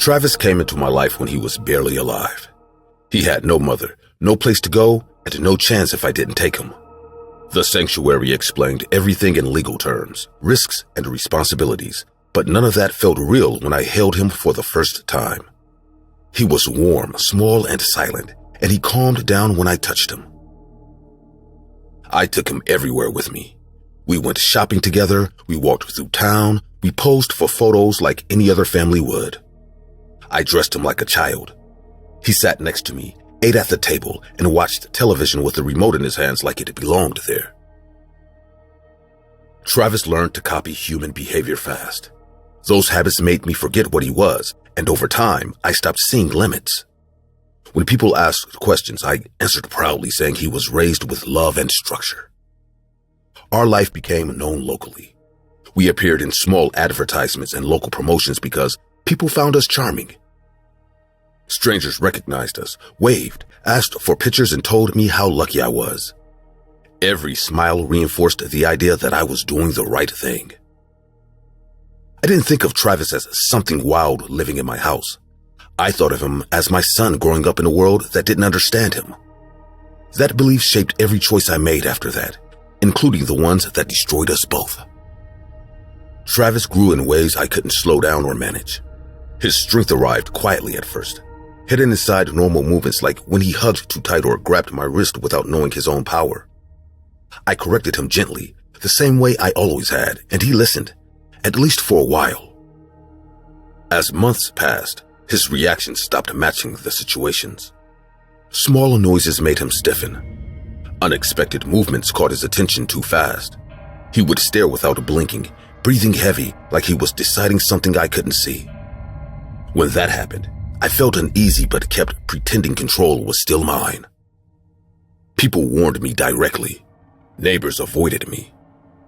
Travis came into my life when he was barely alive. He had no mother, no place to go, and no chance if I didn't take him. The sanctuary explained everything in legal terms, risks and responsibilities, but none of that felt real when I held him for the first time. He was warm, small, and silent, and he calmed down when I touched him. I took him everywhere with me. We went shopping together, we walked through town, we posed for photos like any other family would. I dressed him like a child. He sat next to me, ate at the table, and watched television with the remote in his hands like it belonged there. Travis learned to copy human behavior fast. Those habits made me forget what he was, and over time, I stopped seeing limits. When people asked questions, I answered proudly, saying he was raised with love and structure. Our life became known locally. We appeared in small advertisements and local promotions because people found us charming. Strangers recognized us, waved, asked for pictures, and told me how lucky I was. Every smile reinforced the idea that I was doing the right thing. I didn't think of Travis as something wild living in my house. I thought of him as my son growing up in a world that didn't understand him. That belief shaped every choice I made after that, including the ones that destroyed us both. Travis grew in ways I couldn't slow down or manage. His strength arrived quietly at first, hidden inside normal movements like when he hugged too tight or grabbed my wrist without knowing his own power. I corrected him gently, the same way I always had, and he listened, at least for a while. As months passed, his reactions stopped matching the situations. Small noises made him stiffen. Unexpected movements caught his attention too fast. He would stare without blinking, breathing heavy like he was deciding something I couldn't see. When that happened, I felt uneasy but kept pretending control was still mine. People warned me directly. Neighbors avoided me.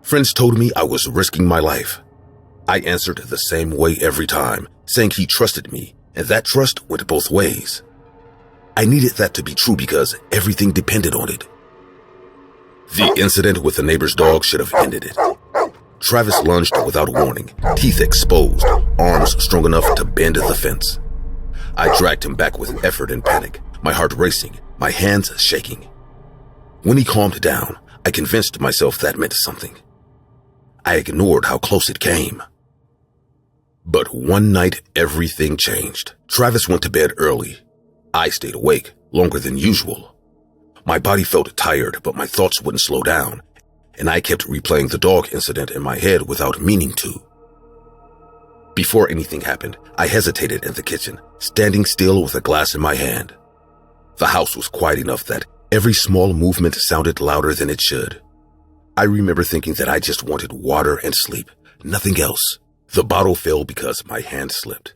Friends told me I was risking my life. I answered the same way every time, saying he trusted me, and that trust went both ways. I needed that to be true because everything depended on it. The incident with the neighbor's dog should have ended it. Travis lunged without warning, teeth exposed, arms strong enough to bend the fence. I dragged him back with effort and panic, my heart racing, my hands shaking. When he calmed down, I convinced myself that meant something. I ignored how close it came. But one night, everything changed. Travis went to bed early. I stayed awake, longer than usual. My body felt tired, but my thoughts wouldn't slow down, and I kept replaying the dog incident in my head without meaning to. Before anything happened, I hesitated in the kitchen, standing still with a glass in my hand. The house was quiet enough that every small movement sounded louder than it should. I remember thinking that I just wanted water and sleep, nothing else. The bottle fell because my hand slipped.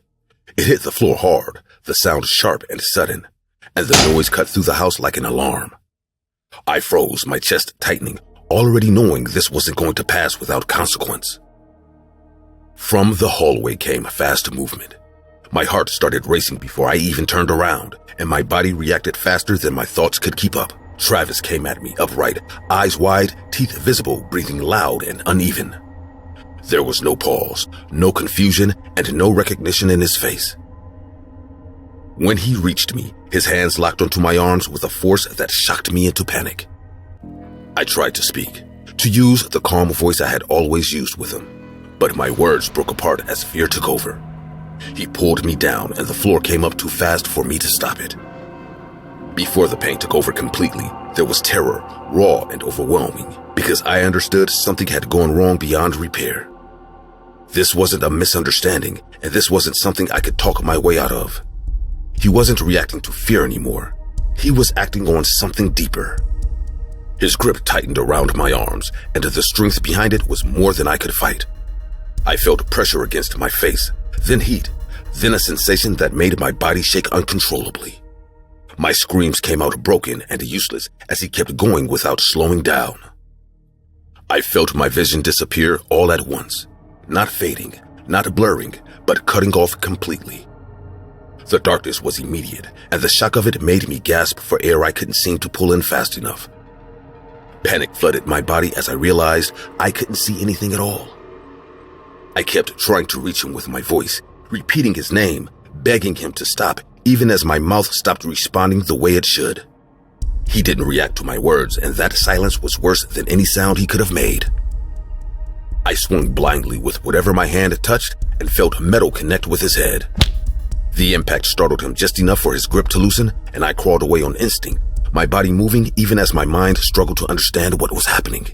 It hit the floor hard, the sound sharp and sudden, and the noise cut through the house like an alarm. I froze, my chest tightening, already knowing this wasn't going to pass without consequence. From the hallway came fast movement. My heart started racing before I even turned around, and my body reacted faster than my thoughts could keep up. Travis came at me, upright, eyes wide, teeth visible, breathing loud and uneven. There was no pause, no confusion, and no recognition in his face. When he reached me, his hands locked onto my arms with a force that shocked me into panic. I tried to speak, to use the calm voice I had always used with him, but my words broke apart as fear took over. He pulled me down, and the floor came up too fast for me to stop it. Before the pain took over completely, there was terror, raw and overwhelming, because I understood something had gone wrong beyond repair. This wasn't a misunderstanding, and this wasn't something I could talk my way out of. He wasn't reacting to fear anymore. He was acting on something deeper. His grip tightened around my arms, and the strength behind it was more than I could fight. I felt pressure against my face, then heat, then a sensation that made my body shake uncontrollably. My screams came out broken and useless as he kept going without slowing down. I felt my vision disappear all at once, not fading, not blurring, but cutting off completely. The darkness was immediate, and the shock of it made me gasp for air I couldn't seem to pull in fast enough. Panic flooded my body as I realized I couldn't see anything at all. I kept trying to reach him with my voice, repeating his name, begging him to stop, even as my mouth stopped responding the way it should. He didn't react to my words, and that silence was worse than any sound he could have made. I swung blindly with whatever my hand touched and felt metal connect with his head. The impact startled him just enough for his grip to loosen, and I crawled away on instinct, my body moving even as my mind struggled to understand what was happening.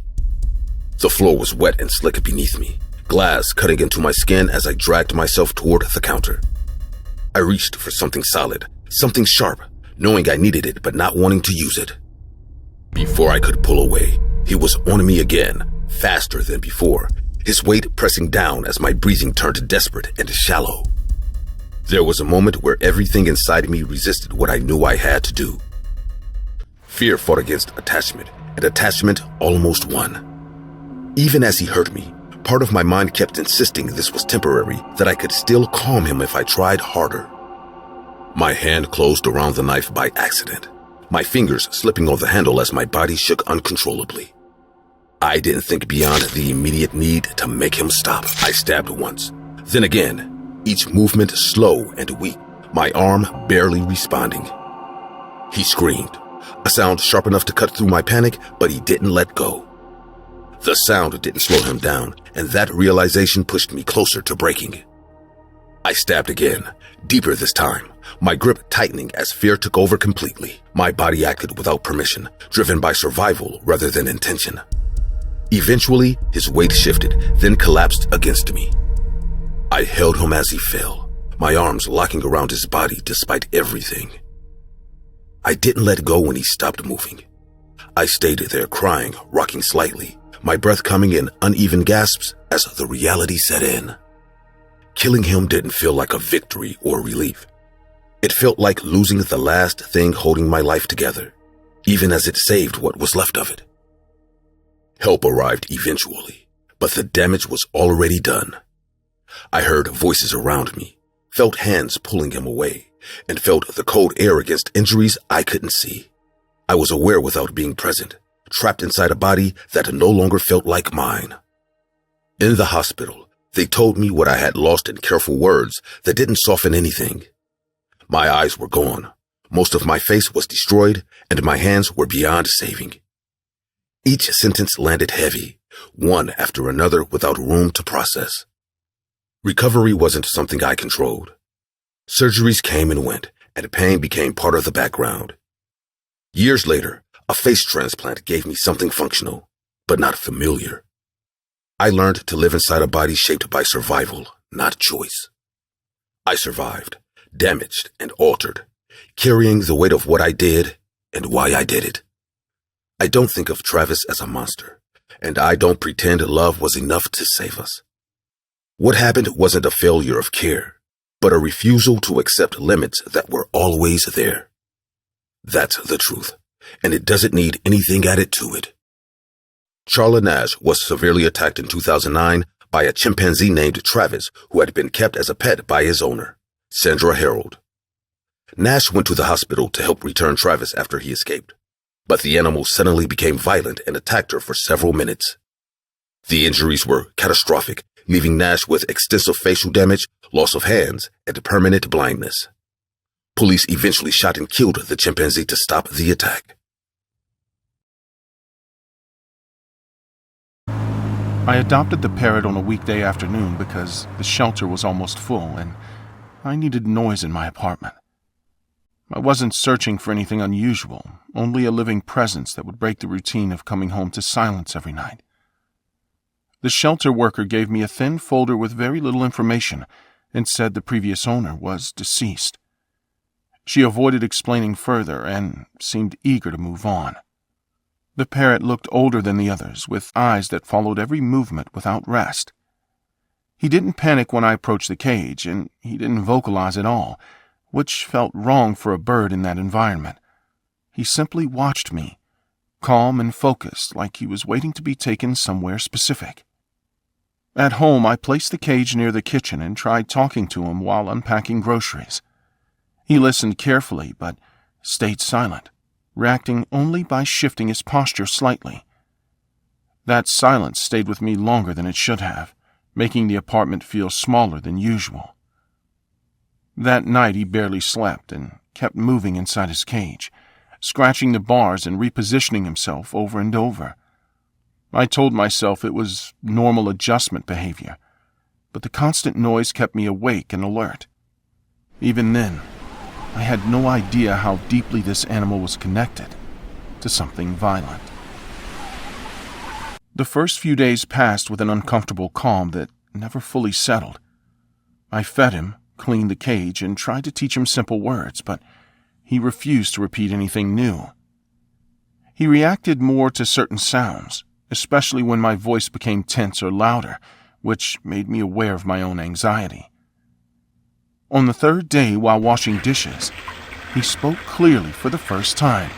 The floor was wet and slick beneath me, glass cutting into my skin as I dragged myself toward the counter. I reached for something solid, something sharp, knowing I needed it but not wanting to use it. Before I could pull away, he was on me again, faster than before, his weight pressing down as my breathing turned desperate and shallow. There was a moment where everything inside me resisted what I knew I had to do. Fear fought against attachment, and attachment almost won. Even as he hurt me, part of my mind kept insisting this was temporary, that I could still calm him if I tried harder. My hand closed around the knife by accident, my fingers slipping on the handle as my body shook uncontrollably. I didn't think beyond the immediate need to make him stop. I stabbed once, then again, each movement slow and weak, my arm barely responding. He screamed, a sound sharp enough to cut through my panic, but he didn't let go. The sound didn't slow him down, and that realization pushed me closer to breaking. I stabbed again, deeper this time, my grip tightening as fear took over completely. My body acted without permission, driven by survival rather than intention. Eventually, his weight shifted, then collapsed against me. I held him as he fell, my arms locking around his body despite everything. I didn't let go when he stopped moving. I stayed there crying, rocking slightly, my breath coming in uneven gasps as the reality set in. Killing him didn't feel like a victory or relief. It felt like losing the last thing holding my life together, even as it saved what was left of it. Help arrived eventually, but the damage was already done. I heard voices around me, felt hands pulling him away, and felt the cold air against injuries I couldn't see. I was aware without being present, trapped inside a body that no longer felt like mine. In the hospital, they told me what I had lost in careful words that didn't soften anything. My eyes were gone, most of my face was destroyed, and my hands were beyond saving. Each sentence landed heavy, one after another without room to process. Recovery wasn't something I controlled. Surgeries came and went, and pain became part of the background. Years later, a face transplant gave me something functional, but not familiar. I learned to live inside a body shaped by survival, not choice. I survived, damaged and altered, carrying the weight of what I did and why I did it. I don't think of Travis as a monster, and I don't pretend love was enough to save us. What happened wasn't a failure of care, but a refusal to accept limits that were always there. That's the truth, and it doesn't need anything added to it. Charla Nash was severely attacked in 2009 by a chimpanzee named Travis who had been kept as a pet by his owner, Sandra Harold. Nash went to the hospital to help return Travis after he escaped, but the animal suddenly became violent and attacked her for several minutes. The injuries were catastrophic, leaving Nash with extensive facial damage, loss of hands, and permanent blindness. Police eventually shot and killed the chimpanzee to stop the attack. I adopted the parrot on a weekday afternoon because the shelter was almost full and I needed noise in my apartment. I wasn't searching for anything unusual, only a living presence that would break the routine of coming home to silence every night. The shelter worker gave me a thin folder with very little information and said the previous owner was deceased. She avoided explaining further and seemed eager to move on. The parrot looked older than the others, with eyes that followed every movement without rest. He didn't panic when I approached the cage, and he didn't vocalize at all, which felt wrong for a bird in that environment. He simply watched me, calm and focused, like he was waiting to be taken somewhere specific. At home, I placed the cage near the kitchen and tried talking to him while unpacking groceries. He listened carefully, but stayed silent, reacting only by shifting his posture slightly. That silence stayed with me longer than it should have, making the apartment feel smaller than usual. That night he barely slept and kept moving inside his cage, scratching the bars and repositioning himself over and over. I told myself it was normal adjustment behavior, but the constant noise kept me awake and alert. Even then, I had no idea how deeply this animal was connected to something violent. The first few days passed with an uncomfortable calm that never fully settled. I fed him, cleaned the cage, and tried to teach him simple words, but he refused to repeat anything new. He reacted more to certain sounds, especially when my voice became tense or louder, which made me aware of my own anxiety. On the third day, while washing dishes, he spoke clearly for the first time.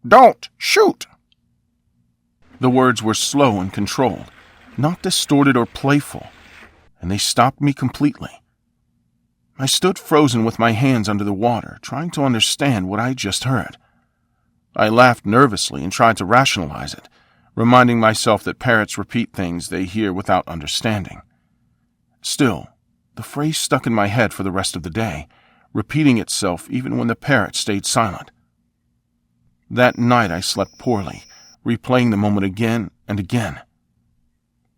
"Don't shoot!" The words were slow and controlled, not distorted or playful, and they stopped me completely. I stood frozen with my hands under the water, trying to understand what I had just heard. I laughed nervously and tried to rationalize it, reminding myself that parrots repeat things they hear without understanding. Still, the phrase stuck in my head for the rest of the day, repeating itself even when the parrot stayed silent. That night I slept poorly, replaying the moment again and again.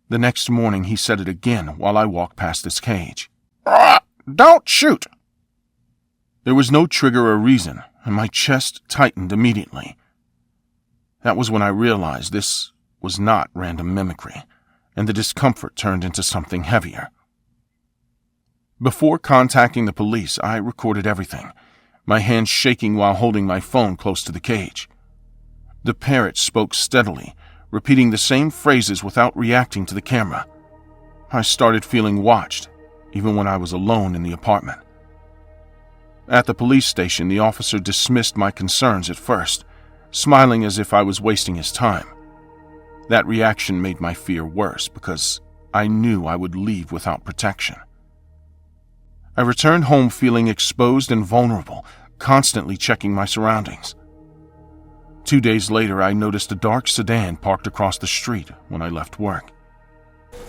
The next morning he said it again while I walked past his cage. "Don't shoot!" There was no trigger or reason, and my chest tightened immediately. That was when I realized this was not random mimicry, and the discomfort turned into something heavier. Before contacting the police, I recorded everything, my hands shaking while holding my phone close to the cage. The parrot spoke steadily, repeating the same phrases without reacting to the camera. I started feeling watched, even when I was alone in the apartment. At the police station, the officer dismissed my concerns at first, smiling as if I was wasting his time. That reaction made my fear worse because I knew I would leave without protection. I returned home feeling exposed and vulnerable, constantly checking my surroundings. 2 days later, I noticed a dark sedan parked across the street when I left work.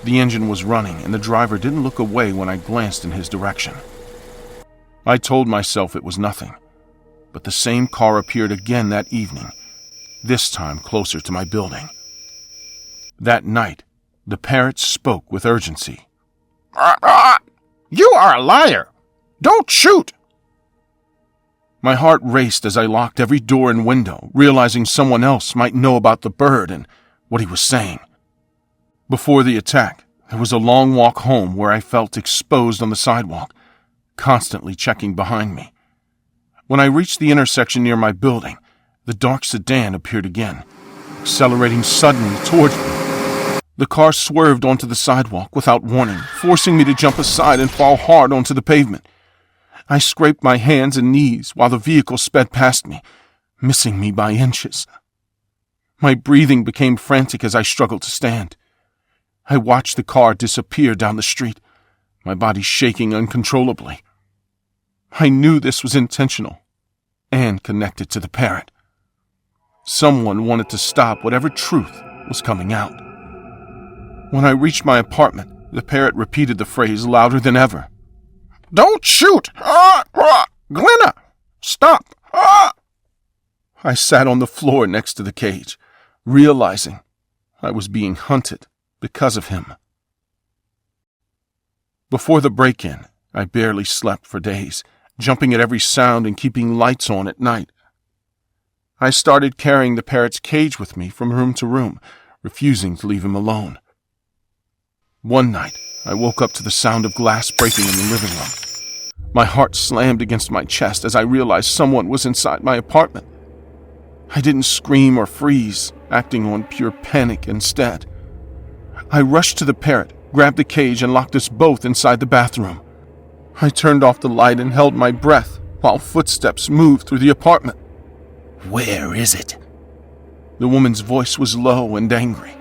The engine was running, and the driver didn't look away when I glanced in his direction. I told myself it was nothing, but the same car appeared again that evening, this time closer to my building. That night, the parrot spoke with urgency. "You are a liar! Don't shoot!" My heart raced as I locked every door and window, realizing someone else might know about the bird and what he was saying. Before the attack, there was a long walk home where I felt exposed on the sidewalk, constantly checking behind me. When I reached the intersection near my building, the dark sedan appeared again, accelerating suddenly towards me. The car swerved onto the sidewalk without warning, forcing me to jump aside and fall hard onto the pavement. I scraped my hands and knees while the vehicle sped past me, missing me by inches. My breathing became frantic as I struggled to stand. I watched the car disappear down the street, my body shaking uncontrollably. I knew this was intentional and connected to the parrot. Someone wanted to stop whatever truth was coming out. When I reached my apartment, the parrot repeated the phrase louder than ever. "Don't shoot! Glenna! Stop!" I sat on the floor next to the cage, realizing I was being hunted because of him. Before the break-in, I barely slept for days, jumping at every sound and keeping lights on at night. I started carrying the parrot's cage with me from room to room, refusing to leave him alone. One night, I woke up to the sound of glass breaking in the living room. My heart slammed against my chest as I realized someone was inside my apartment. I didn't scream or freeze, acting on pure panic instead. I rushed to the parrot, grabbed the cage, and locked us both inside the bathroom. I turned off the light and held my breath while footsteps moved through the apartment. "Where is it?" The woman's voice was low and angry,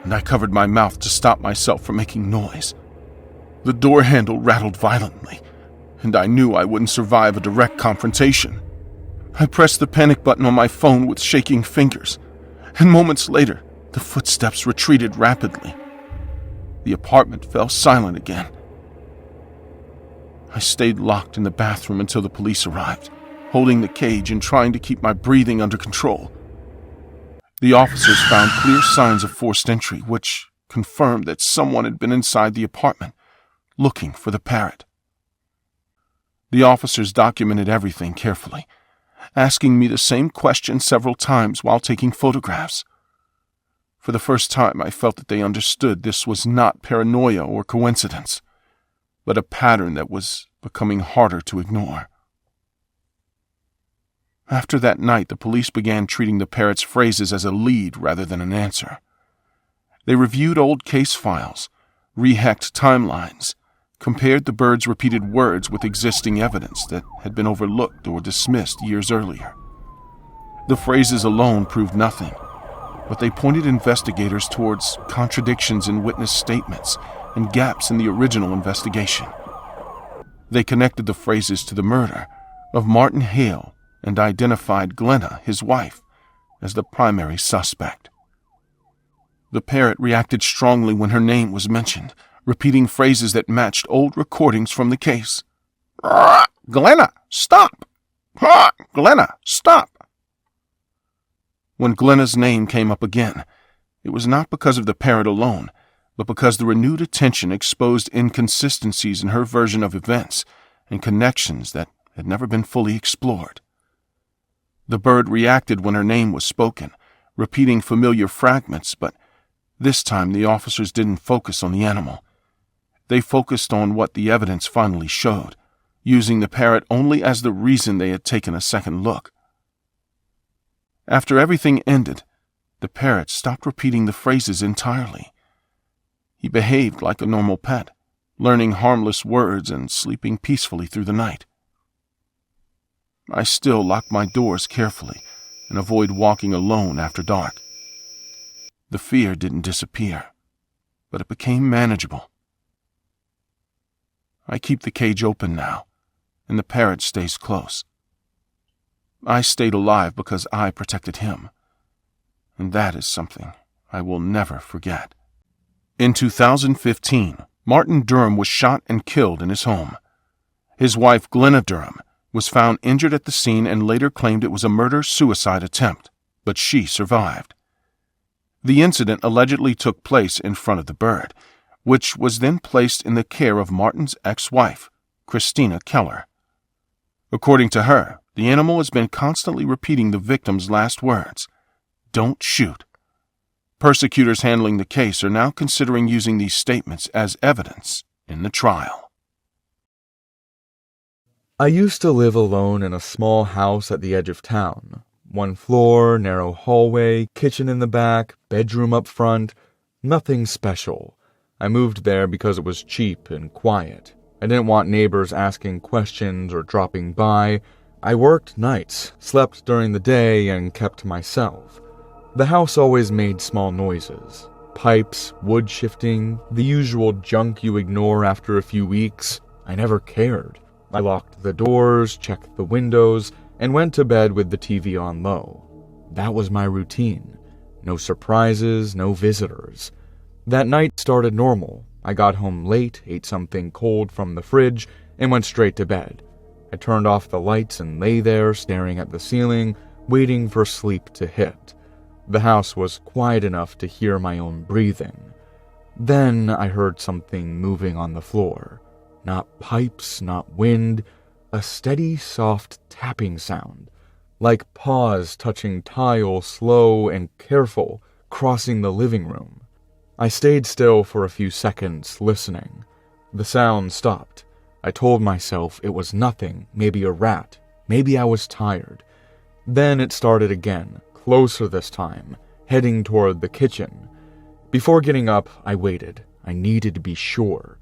and I covered my mouth to stop myself from making noise. The door handle rattled violently, and I knew I wouldn't survive a direct confrontation. I pressed the panic button on my phone with shaking fingers, and moments later, the footsteps retreated rapidly. The apartment fell silent again. I stayed locked in the bathroom until the police arrived, holding the cage and trying to keep my breathing under control. The officers found clear signs of forced entry, which confirmed that someone had been inside the apartment, looking for the parrot. The officers documented everything carefully, asking me the same question several times while taking photographs. For the first time, I felt that they understood this was not paranoia or coincidence, but a pattern that was becoming harder to ignore. After that night, the police began treating the parrot's phrases as a lead rather than an answer. They reviewed old case files, rehacked timelines, compared the bird's repeated words with existing evidence that had been overlooked or dismissed years earlier. The phrases alone proved nothing, but they pointed investigators towards contradictions in witness statements and gaps in the original investigation. They connected the phrases to the murder of Martin Hale and identified Glenna, his wife, as the primary suspect. The parrot reacted strongly when her name was mentioned, repeating phrases that matched old recordings from the case. "Glenna, stop! Glenna, stop!" When Glenna's name came up again, it was not because of the parrot alone, but because the renewed attention exposed inconsistencies in her version of events and connections that had never been fully explored. The bird reacted when her name was spoken, repeating familiar fragments, but this time the officers didn't focus on the animal. They focused on what the evidence finally showed, using the parrot only as the reason they had taken a second look. After everything ended, the parrot stopped repeating the phrases entirely. He behaved like a normal pet, learning harmless words and sleeping peacefully through the night. I still lock my doors carefully and avoid walking alone after dark. The fear didn't disappear, but it became manageable. I keep the cage open now, and the parrot stays close. I stayed alive because I protected him, and that is something I will never forget. In 2015, Martin Durham was shot and killed in his home. His wife, Glenna Durham, was found injured at the scene and later claimed it was a murder-suicide attempt, but she survived. The incident allegedly took place in front of the bird, which was then placed in the care of Martin's ex-wife, Christina Keller. According to her, the animal has been constantly repeating the victim's last words, "Don't shoot." Prosecutors handling the case are now considering using these statements as evidence in the trial. I used to live alone in a small house at the edge of town. One floor, narrow hallway, kitchen in the back, bedroom up front. Nothing special. I moved there because it was cheap and quiet. I didn't want neighbors asking questions or dropping by. I worked nights, slept during the day, and kept to myself. The house always made small noises. Pipes, wood shifting, the usual junk you ignore after a few weeks. I never cared. I locked the doors, checked the windows, and went to bed with the TV on low. That was my routine. No surprises, no visitors. That night started normal. I got home late, ate something cold from the fridge, and went straight to bed. I turned off the lights and lay there, staring at the ceiling, waiting for sleep to hit. The house was quiet enough to hear my own breathing. Then I heard something moving on the floor. Not pipes, not wind, a steady, soft tapping sound, like paws touching tile, slow and careful, crossing the living room. I stayed still for a few seconds, listening. The sound stopped. I told myself it was nothing, maybe a rat, maybe I was tired. Then it started again, closer this time, heading toward the kitchen. Before getting up, I waited. I needed to be sure.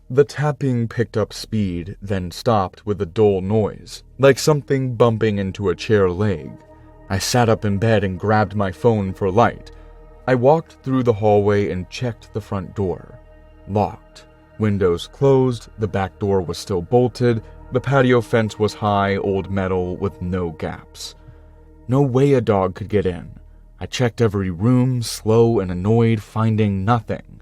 The tapping picked up speed, then stopped with a dull noise, like something bumping into a chair leg. I sat up in bed and grabbed my phone for light. I walked through the hallway and checked the front door. Locked. Windows closed, the back door was still bolted, the patio fence was high, old metal with no gaps. No way a dog could get in. I checked every room, slow and annoyed, finding nothing.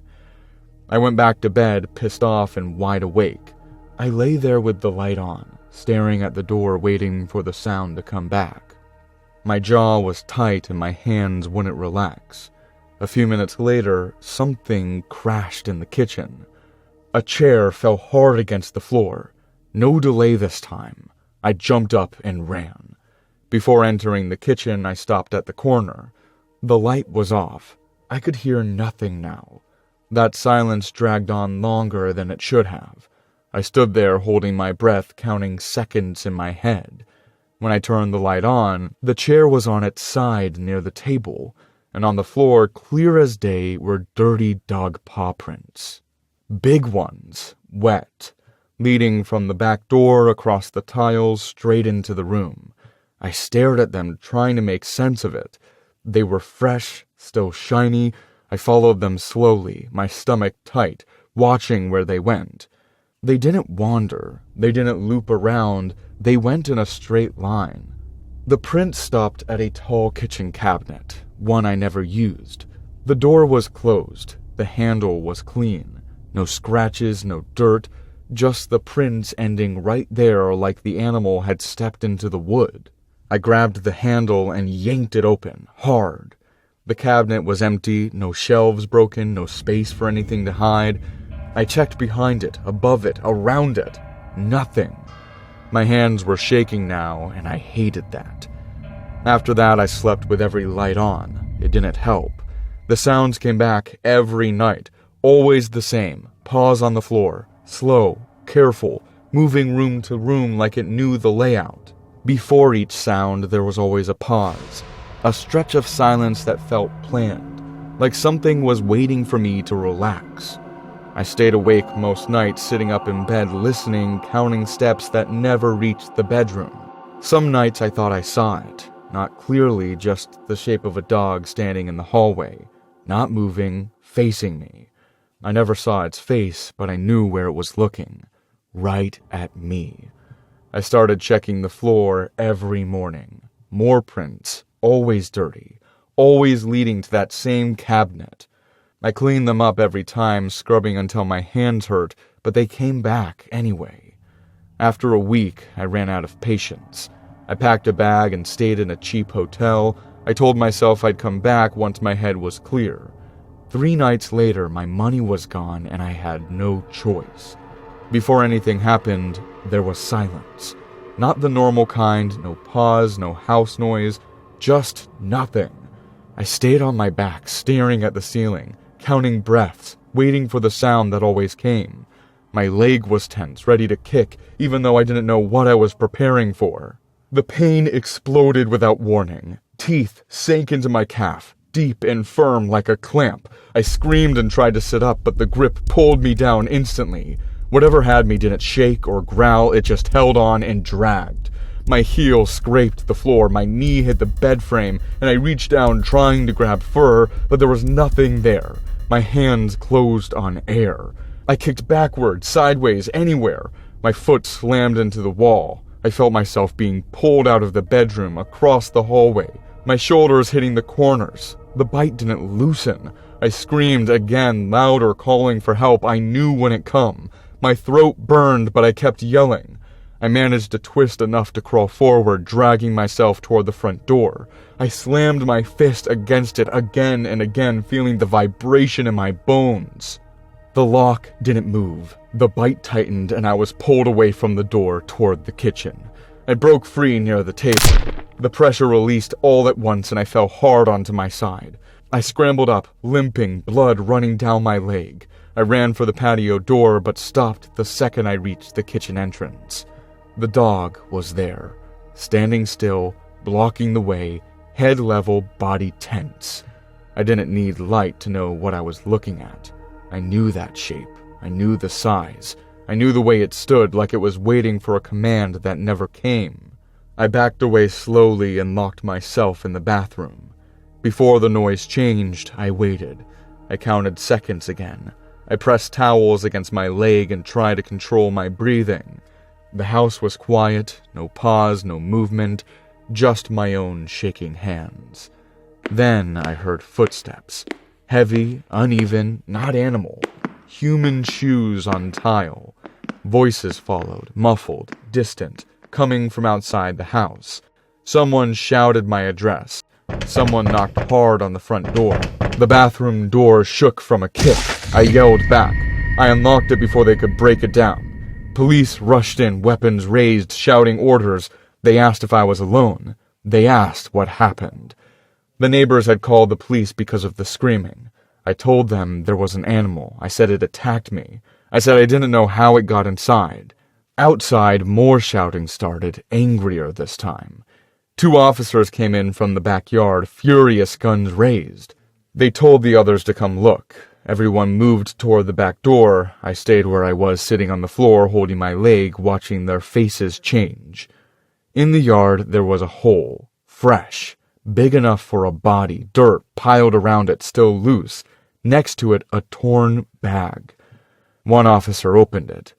I went back to bed, pissed off and wide awake. I lay there with the light on, staring at the door waiting for the sound to come back. My jaw was tight and my hands wouldn't relax. A few minutes later, something crashed in the kitchen. A chair fell hard against the floor. No delay this time. I jumped up and ran. Before entering the kitchen, I stopped at the corner. The light was off. I could hear nothing now. That silence dragged on longer than it should have. I stood there holding my breath, counting seconds in my head. When I turned the light on, the chair was on its side near the table, and on the floor, clear as day, were dirty dog paw prints. Big ones, wet, leading from the back door across the tiles straight into the room. I stared at them, trying to make sense of it. They were fresh, still shiny. I followed them slowly, my stomach tight, watching where they went. They didn't wander. They didn't loop around. They went in a straight line. The print stopped at a tall kitchen cabinet, one I never used. The door was closed. The handle was clean. No scratches, no dirt, just the prints ending right there like the animal had stepped into the wood. I grabbed the handle and yanked it open, hard. The cabinet was empty, no shelves broken, no space for anything to hide. I checked behind it, above it, around it. Nothing. My hands were shaking now, and I hated that. After that, I slept with every light on. It didn't help. The sounds came back every night, always the same. Paws on the floor, slow, careful, moving room to room like it knew the layout. Before each sound, there was always a pause, a stretch of silence that felt planned, like something was waiting for me to relax. I stayed awake most nights, sitting up in bed, listening, counting steps that never reached the bedroom. Some nights I thought I saw it, not clearly, just the shape of a dog standing in the hallway, not moving, facing me. I never saw its face, but I knew where it was looking, right at me. I started checking the floor every morning. More prints, always dirty, always leading to that same cabinet. I cleaned them up every time, scrubbing until my hands hurt, but they came back anyway. After a week, I ran out of patience. I packed a bag and stayed in a cheap hotel. I told myself I'd come back once my head was clear. 3 nights later, my money was gone and I had no choice. Before anything happened, there was silence. Not the normal kind, no pause, no house noise, just nothing. I stayed on my back, staring at the ceiling, counting breaths, waiting for the sound that always came. My leg was tense, ready to kick, even though I didn't know what I was preparing for. The pain exploded without warning. Teeth sank into my calf, deep and firm like a clamp. I screamed and tried to sit up, but the grip pulled me down instantly. Whatever had me didn't shake or growl, it just held on and dragged. My heel scraped the floor, my knee hit the bed frame, and I reached down trying to grab fur, but there was nothing there. My hands closed on air. I kicked backwards, sideways, anywhere. My foot slammed into the wall. I felt myself being pulled out of the bedroom, across the hallway, my shoulders hitting the corners. The bite didn't loosen. I screamed again, louder, calling for help. I knew when it come. My throat burned, but I kept yelling. I managed to twist enough to crawl forward, dragging myself toward the front door. I slammed my fist against it again and again, feeling the vibration in my bones. The lock didn't move. The bite tightened, and I was pulled away from the door toward the kitchen. I broke free near the table. The pressure released all at once, and I fell hard onto my side. I scrambled up, limping, blood running down my leg. I ran for the patio door, but stopped the second I reached the kitchen entrance. The dog was there, standing still, blocking the way, head level, body tense. I didn't need light to know what I was looking at. I knew that shape. I knew the size. I knew the way it stood, like it was waiting for a command that never came. I backed away slowly and locked myself in the bathroom. Before the noise changed, I waited. I counted seconds again. I pressed towels against my leg and tried to control my breathing. The house was quiet, no pause, no movement, just my own shaking hands. Then I heard footsteps. Heavy, uneven, not animal. Human shoes on tile. Voices followed, muffled, distant, coming from outside the house. Someone shouted my address. Someone knocked hard on the front door. The bathroom door shook from a kick. I yelled back. I unlocked it before they could break it down. Police rushed in, weapons raised, shouting orders. They asked if I was alone. They asked what happened. The neighbors had called the police because of the screaming. I told them there was an animal. I said it attacked me. I said I didn't know how it got inside. Outside, more shouting started, angrier this time. 2 officers came in from the backyard, furious, guns raised. They told the others to come look. Everyone moved toward the back door. I stayed where I was, sitting on the floor, holding my leg, watching their faces change. In the yard, there was a hole, fresh, big enough for a body, dirt piled around it, still loose. Next to it, a torn bag. One officer opened it.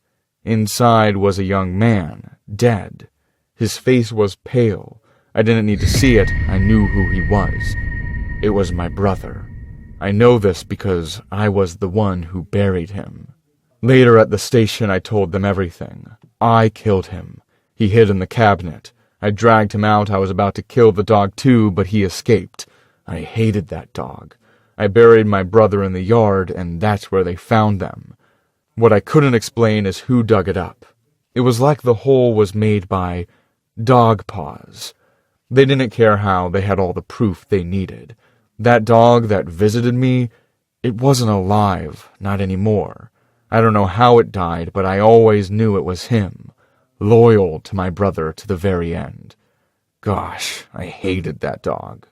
Inside was a young man, dead. His face was pale. I didn't need to see it. I knew who he was. It was my brother. I know this because I was the one who buried him. Later at the station, I told them everything. I killed him. He hid in the cabinet. I dragged him out. I was about to kill the dog too, but he escaped. I hated that dog. I buried my brother in the yard, and that's where they found them. What I couldn't explain is who dug it up. It was like the hole was made by dog paws. They didn't care how, they had all the proof they needed. That dog that visited me, it wasn't alive, not anymore. I don't know how it died, but I always knew it was him. Loyal to my brother to the very end. Gosh, I hated that dog.